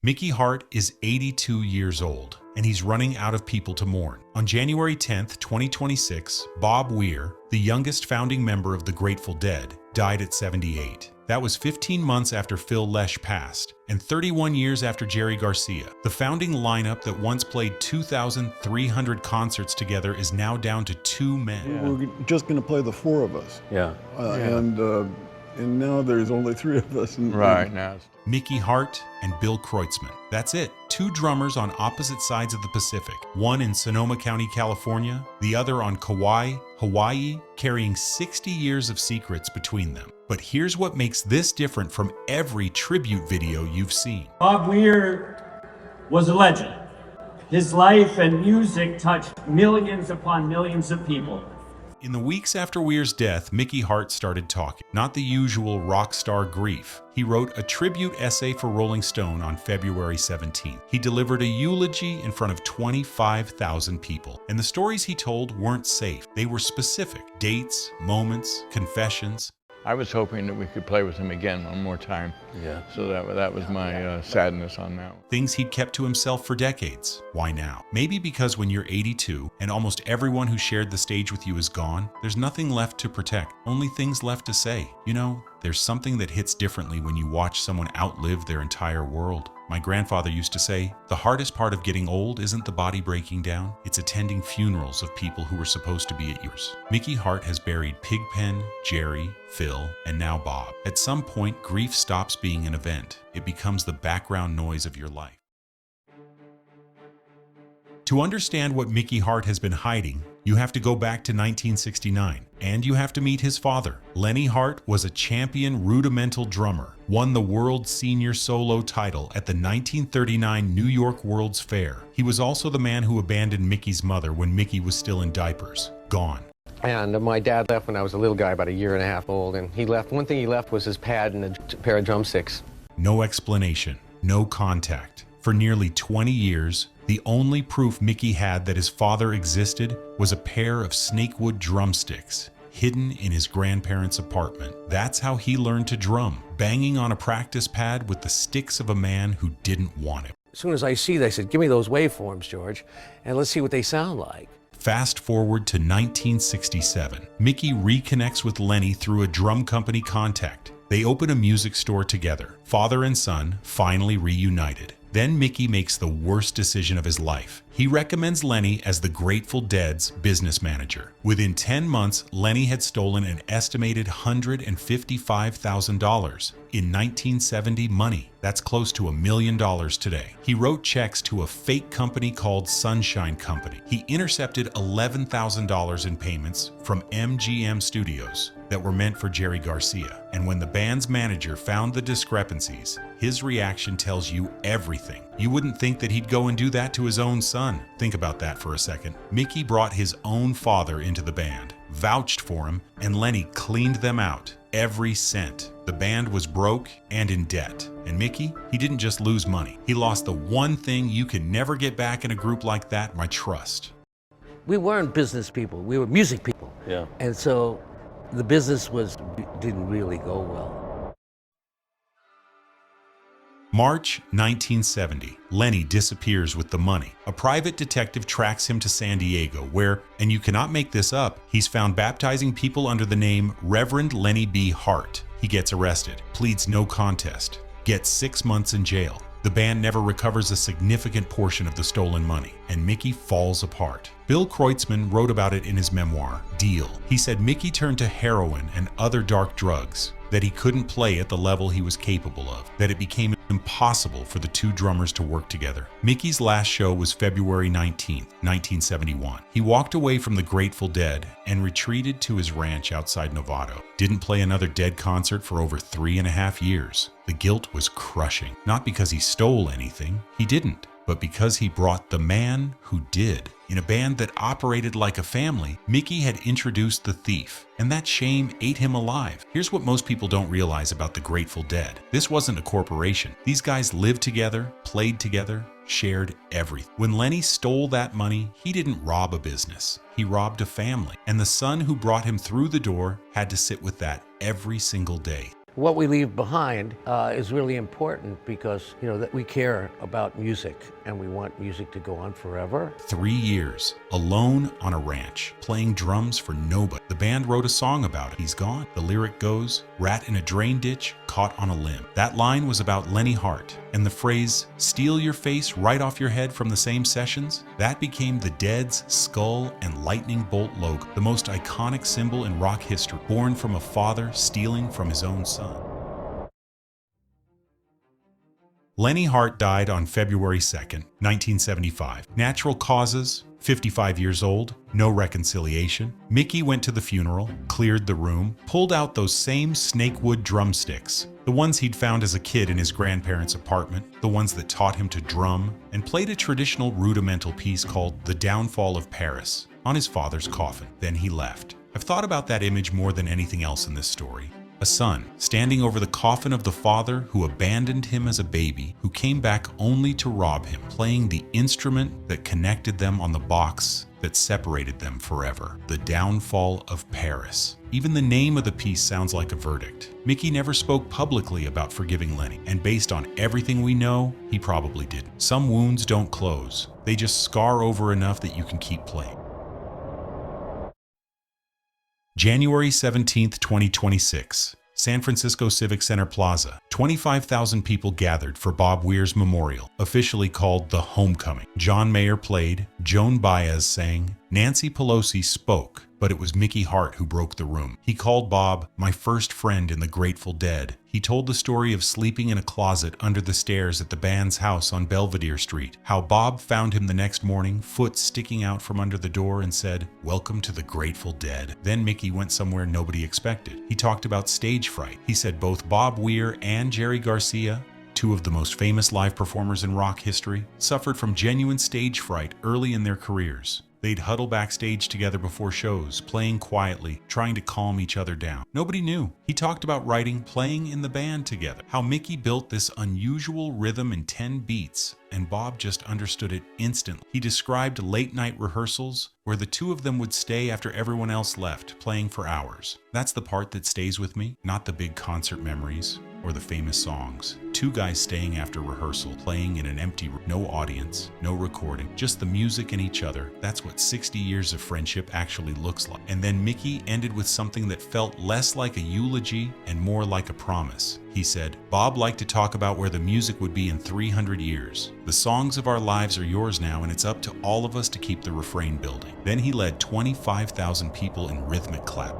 Mickey Hart is 82 years old, and he's running out of people to mourn. On January 10th, 2026, Bob Weir, the youngest founding member of the Grateful Dead, died at 78. That was 15 months after Phil Lesh passed, and 31 years after Jerry Garcia. The founding lineup that once played 2,300 concerts together is now down to 2 men. Yeah. We're just going to play the 4 of us. Yeah. And now there's only 3 of us. Right now. Mickey Hart and Bill Kreutzmann. That's it. 2 drummers on opposite sides of the Pacific. One in Sonoma County, California, the other on Kauai, Hawaii, carrying 60 years of secrets between them. But here's what makes this different from every tribute video you've seen. Bob Weir was a legend. His life and music touched millions upon millions of people. In the weeks after Weir's death, Mickey Hart started talking. Not the usual rock star grief. He wrote a tribute essay for Rolling Stone on February 17th. He delivered a eulogy in front of 25,000 people. And the stories he told weren't safe. They were specific. Dates, moments, confessions. I was hoping that we could play with him again one more time. Yeah. So that was my sadness on that one. Things he'd kept to himself for decades. Why now? Maybe because when you're 82 and almost everyone who shared the stage with you is gone, there's nothing left to protect, only things left to say. You know, there's something that hits differently when you watch someone outlive their entire world. My grandfather used to say, the hardest part of getting old isn't the body breaking down, it's attending funerals of people who were supposed to be at yours. Mickey Hart has buried Pigpen, Jerry, Phil, and now Bob. At some point, grief stops being an event. It becomes the background noise of your life. To understand what Mickey Hart has been hiding, you have to go back to 1969, and you have to meet his father. Lenny Hart was a champion rudimental drummer, won the World Senior Solo title at the 1939 New York World's Fair. He was also the man who abandoned Mickey's mother when Mickey was still in diapers. Gone. And my dad left when I was a little guy, about 1.5 years old, and he left. One thing he left was his pad and a pair of drumsticks. No explanation, no contact. For nearly 20 years, the only proof Mickey had that his father existed was a pair of snakewood drumsticks hidden in his grandparents' apartment. That's how he learned to drum, banging on a practice pad with the sticks of a man who didn't want it. As soon as I see that, I said, give me those waveforms, George, and let's see what they sound like. Fast forward to 1967. Mickey reconnects with Lenny through a drum company contact. They open a music store together. Father and son finally reunited. Then Mickey makes the worst decision of his life. He recommends Lenny as the Grateful Dead's business manager. Within 10 months, Lenny had stolen an estimated $155,000 in 1970 money. That's close to $1 million today. He wrote checks to a fake company called Sunshine Company. He intercepted $11,000 in payments from MGM Studios that were meant for Jerry Garcia. And when the band's manager found the discrepancies, his reaction tells you everything. You wouldn't think that he'd go and do that to his own son. Think about that for a second. Mickey brought his own father into the band, vouched for him, and Lenny cleaned them out. Every cent. The band was broke and in debt. And Mickey, he didn't just lose money. He lost the one thing you can never get back in a group like that, my trust. We weren't business people, we were music people. Yeah. And so the business didn't really go well. March 1970, Lenny disappears with the money. A private detective tracks him to San Diego where, and you cannot make this up, he's found baptizing people under the name Reverend Lenny B. Hart. He gets arrested, pleads no contest, gets 6 months in jail. The band never recovers a significant portion of the stolen money, and Mickey falls apart. Bill Kreutzmann wrote about it in his memoir, Deal. He said Mickey turned to heroin and other dark drugs, that he couldn't play at the level he was capable of, that it became impossible for the 2 drummers to work together. Mickey's last show was February 19, 1971. He walked away from the Grateful Dead and retreated to his ranch outside Novato. Didn't play another Dead concert for over 3.5 years. The guilt was crushing, not because he stole anything, he didn't, but because he brought the man who did. In a band that operated like a family, Mickey had introduced the thief, and that shame ate him alive. Here's what most people don't realize about the Grateful Dead. This wasn't a corporation. These guys lived together, played together, shared everything. When Lenny stole that money, he didn't rob a business. He robbed a family, and the son who brought him through the door had to sit with that every single day. What we leave behind is really important because, that we care about music and we want music to go on forever. 3 years, alone on a ranch, playing drums for nobody. The band wrote a song about it. He's gone. The lyric goes, "Rat in a drain ditch, caught on a limb." That line was about Lenny Hart, and the phrase, "steal your face right off your head" from the same sessions, that became the Dead's skull and lightning bolt logo, the most iconic symbol in rock history, born from a father stealing from his own son. Lenny Hart died on February 2nd, 1975. Natural causes, 55 years old, no reconciliation. Mickey went to the funeral, cleared the room, pulled out those same snakewood drumsticks, the ones he'd found as a kid in his grandparents' apartment, the ones that taught him to drum, and played a traditional rudimental piece called The Downfall of Paris on his father's coffin. Then he left. I've thought about that image more than anything else in this story. A son standing over the coffin of the father who abandoned him as a baby, who came back only to rob him, playing the instrument that connected them on the box that separated them forever. The Downfall of Paris. Even the name of the piece sounds like a verdict. Mickey never spoke publicly about forgiving Lenny, and based on everything we know, he probably didn't. Some wounds don't close. They just scar over enough that you can keep playing. January 17th, 2026, San Francisco Civic Center Plaza. 25,000 people gathered for Bob Weir's memorial, officially called The Homecoming. John Mayer played, Joan Baez sang, Nancy Pelosi spoke, but it was Mickey Hart who broke the room. He called Bob "my first friend in the Grateful Dead." He told the story of sleeping in a closet under the stairs at the band's house on Belvedere Street, how Bob found him the next morning, foot sticking out from under the door, and said, "Welcome to the Grateful Dead." Then Mickey went somewhere nobody expected. He talked about Stage-Fright. He said both Bob Weir and Jerry Garcia, two of the most famous live performers in rock history, suffered from genuine stage fright early in their careers. They'd huddle backstage together before shows, playing quietly, trying to calm each other down. Nobody knew. He talked about writing Playing in the Band together, how Mickey built this unusual rhythm in 10 beats, and Bob just understood it instantly. He described late-night rehearsals where the two of them would stay after everyone else left, playing for hours. That's the part that stays with me, not the big concert memories or the famous songs. Two guys staying after rehearsal, playing in an empty room, no audience, no recording, just the music and each other. That's what 60 years of friendship actually looks like. And then Mickey ended with something that felt less like a eulogy and more like a promise. He said, "Bob liked to talk about where the music would be in 300 years. The songs of our lives are yours now, and it's up to all of us to keep the refrain building." Then he led 25,000 people in rhythmic clap.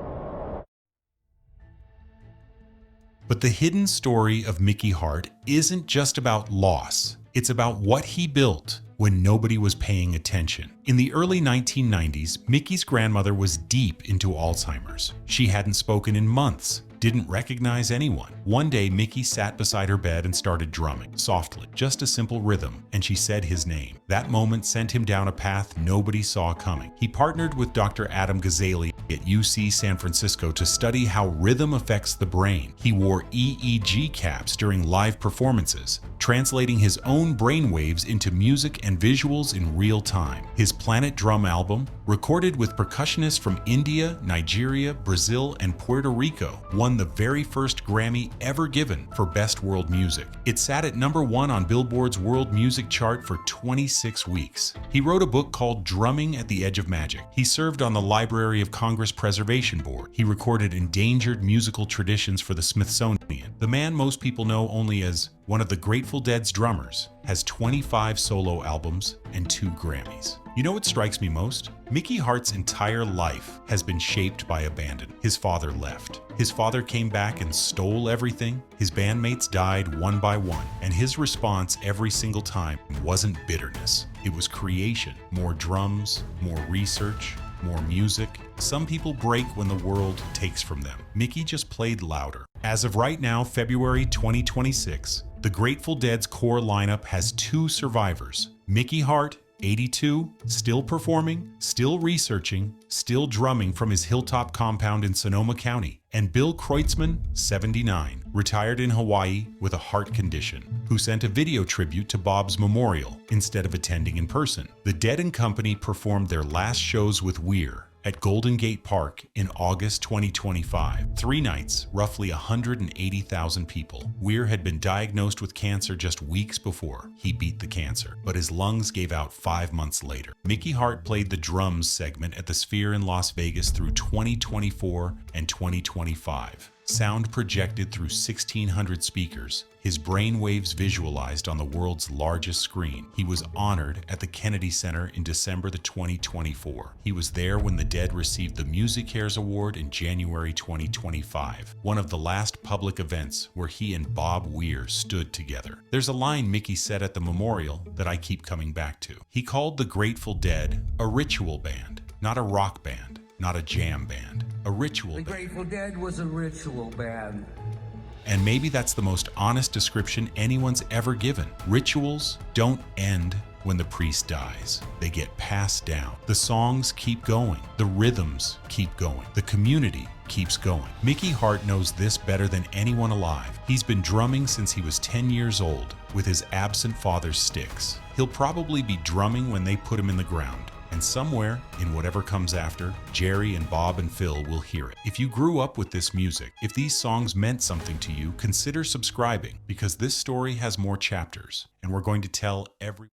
But the hidden story of Mickey Hart isn't just about loss. It's about what he built when nobody was paying attention. In the early 1990s, Mickey's grandmother was deep into Alzheimer's. She hadn't spoken in months, didn't recognize anyone. One day, Mickey sat beside her bed and started drumming, softly, just a simple rhythm, and she said his name. That moment sent him down a path nobody saw coming. He partnered with Dr. Adam Gazzaley at UC San Francisco to study how rhythm affects the brain. He wore EEG caps during live performances, translating his own brainwaves into music and visuals in real time. His Planet Drum album, recorded with percussionists from India, Nigeria, Brazil, and Puerto Rico, won the very first Grammy ever given for Best World Music. It sat at #1 on Billboard's World Music chart for 26 weeks. He wrote a book called Drumming at the Edge of Magic. He served on the Library of Congress Preservation Board. He recorded endangered musical traditions for the Smithsonian. The man most people know only as one of the Grateful Dead's drummers has 25 solo albums and 2 Grammys. You know what strikes me most? Mickey Hart's entire life has been shaped by abandonment. His father left. His father came back and stole everything. His bandmates died one by one. And his response every single time wasn't bitterness. It was creation. More drums, more research, more music. Some people break when the world takes from them. Mickey just played louder. As of right now, February 2026, the Grateful Dead's core lineup has 2 survivors. Mickey Hart, 82, still performing, still researching, still drumming from his hilltop compound in Sonoma County, and Bill Kreutzmann, 79, retired in Hawaii with a heart condition, who sent a video tribute to Bob's memorial instead of attending in person. The Dead and Company performed their last shows with Weir, at Golden Gate Park in August 2025. 3 nights, roughly 180,000 people. Weir had been diagnosed with cancer just weeks before he beat the cancer, but his lungs gave out 5 months later. Mickey Hart played the drums segment at the Sphere in Las Vegas through 2024 and 2025. Sound projected through 1,600 speakers, his brainwaves visualized on the world's largest screen. He was honored at the Kennedy Center in December 2024. He was there when the Dead received the MusiCares Award in January 2025, one of the last public events where he and Bob Weir stood together. There's a line Mickey said at the memorial that I keep coming back to. He called the Grateful Dead a ritual band, not a rock band, not a jam band, a ritual band. The Grateful Dead was a ritual band. And maybe that's the most honest description anyone's ever given. Rituals don't end when the priest dies. They get passed down. The songs keep going. The rhythms keep going. The community keeps going. Mickey Hart knows this better than anyone alive. He's been drumming since he was 10 years old with his absent father's sticks. He'll probably be drumming when they put him in the ground. And somewhere, in whatever comes after, Jerry and Bob and Phil will hear it. If you grew up with this music, if these songs meant something to you, consider subscribing, because this story has more chapters, and we're going to tell every